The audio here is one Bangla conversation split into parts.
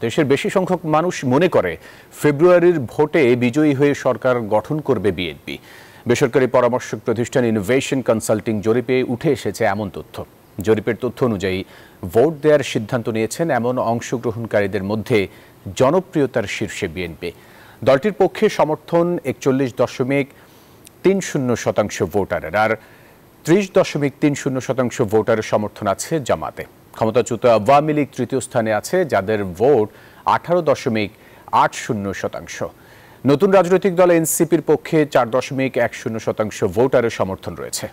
দেশের বেশি সংখ্যক মানুষ মনে করে ফেব্রুয়ারির ভোটে বিজয়ী হয়ে সরকার গঠন করবে বিএনপি। বেসরকারি পরামর্শক প্রতিষ্ঠান ইনোভেশন কনসাল্টিং জরিপে উঠে এসেছে এমন তথ্য। জরিপের তথ্য অনুযায়ী ভোট দেওয়ার সিদ্ধান্ত নিয়েছেন এমন অংশগ্রহণকারীদের মধ্যে জনপ্রিয়তার শীর্ষে বিএনপি। দলটির পক্ষে সমর্থন 41.30% ভোটারের, আর 30.30% ভোটারের সমর্থন আছে জামাতে। ক্ষমতাচ্যুত আওয়ামী লীগ তৃতীয় স্থানে আছে, যাদের ভোট 18.80%। নতুন রাজনৈতিক দল এনসিপির পক্ষে 4.10% ভোটারের সমর্থন রয়েছে।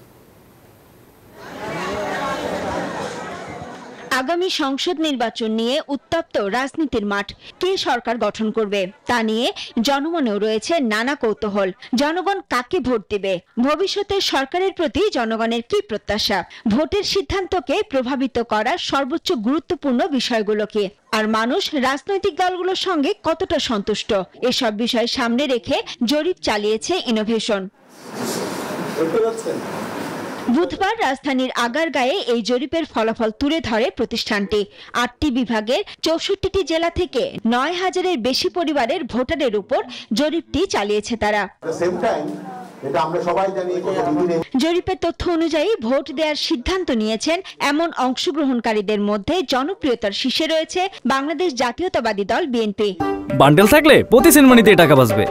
আগামী সংসদ নির্বাচন নিয়ে উত্তপ্ত রাজনীতির মাঠ। কে সরকার গঠন করবে তা নিয়ে জনমনেও রয়েছে নানা কৌতূহল। জনগণ কাকে ভোট দিবে? ভবিষ্যতে সরকারের প্রতি জনগণের কি প্রত্যাশা? ভোটের সিদ্ধান্তকে প্রভাবিত করা সর্বোচ্চ গুরুত্বপূর্ণ বিষয়গুলো কি? আর মানুষ রাজনৈতিক দলগুলোর সঙ্গে কতটা সন্তুষ্ট? এসব বিষয় সামনে রেখে জরিপ চালিয়েছে ইনোভেশন। বুধবার রাজধানীর আগারগাঁয়ে এই জরিপের ফলাফল তুলে ধরে প্রতিষ্ঠানটি। ৮টি বিভাগের ৬৪টি জেলা থেকে ৯,০০০-এর বেশি পরিবারের ভোটারের উপর জরিপটি চালিয়েছে তারা। জরিপের তথ্য অনুযায়ী ভোট দেওয়ার সিদ্ধান্ত নিয়েছেন এমন অংশগ্রহণকারীদের মধ্যে জনপ্রিয়তার শীর্ষে রয়েছে বাংলাদেশ জাতীয়তাবাদী দল বিএনপি। বান্ডেল থাকলে প্রতি সেনমানিতে টাকা বাঁচবে।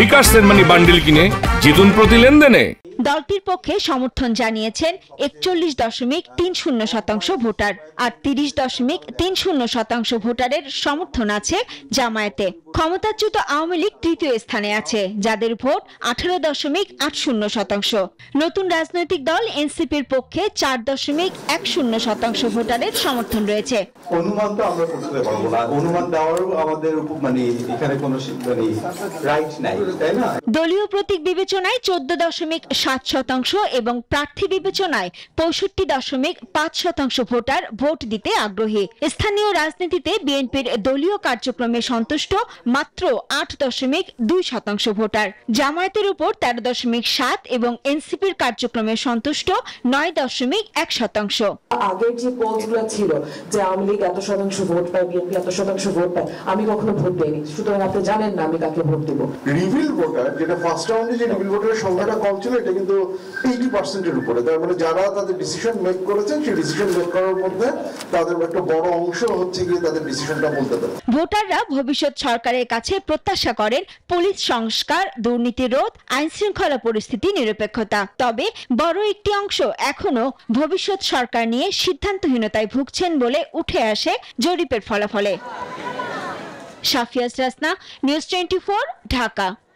বিকাশ সেনমানি বান্ডেল কিনে জিতুন প্রতি লেনদেনে। দলটির পক্ষে সমর্থন জানিয়েছেন 41.30% ভোটার, আর 30.30% ভোটারের সমর্থন আছে জামায়াতে। ক্ষমতাচ্যুত আওয়ামী লীগ তৃতীয় স্থানে আছে, যাদের ভোট 18.80%। নতুন রাজনৈতিক দল এনসিপির পক্ষে 4.10% ভোটারের সমর্থন রয়েছে। অনুমান তো আমরা করতে পারবো না, অনুমান দেওয়ারও আমাদের এখানে কোনো রাইট নাই, তাই না? দলীয় প্রতীক বিবেচনায় 14.7% এবং প্রার্থী বিবেচনায় 65.5% ভোটার ভোট দিতে আগ্রহী। স্থানীয় রাজনীতিতে বিএনপির দলীয় কার্যক্রমে সন্তুষ্ট মাত্র 8.2% ভোটার। জামায়াতের উপর 13.7 এবং এনসিপির কার্যক্রমে সন্তুষ্ট 9.1%। আগের যে পোলগুলো ছিল যে আওয়ামী লীগ এত শতাংশ ভোট পায়, বিএনপি এত শতাংশ ভোট পায়, আমি কখনো ভোট দেইনি, সুতরাং আপনি জানেন না আমি কাকে ভোট দেব। রিভিল ভোটার, যেটা ফার্স্ট রাউন্ডে যে রিভিল ভোটারের সংখ্যাটা কম ছিল, এটা কিন্তু 80%-এর উপরে। তার মানে যারা তাদের ডিসিশন মেক করেছেন, সেই ডিসিশন মেক করার মধ্যে তাদের একটা বড় অংশ হচ্ছে গিয়ে তাদের ডিসিশনটা বলতে পারে। ভোটাররা ভবিষ্যৎ সরকারের কাছে প্রত্যাশা করেন পুলিশ সংস্কার, দুর্নীতি রোধ, আইন শৃঙ্খলা পরিস্থিতি নিরপেক্ষতা। তবে বড় একটি অংশ এখনো ভবিষ্যৎ সরকার নিয়ে সিদ্ধান্তহীনতায় ভুগছেন বলে উঠে আসে জরিপের ফলাফলে। শাফিয়াস রাসনা, নিউজ 24, ঢাকা।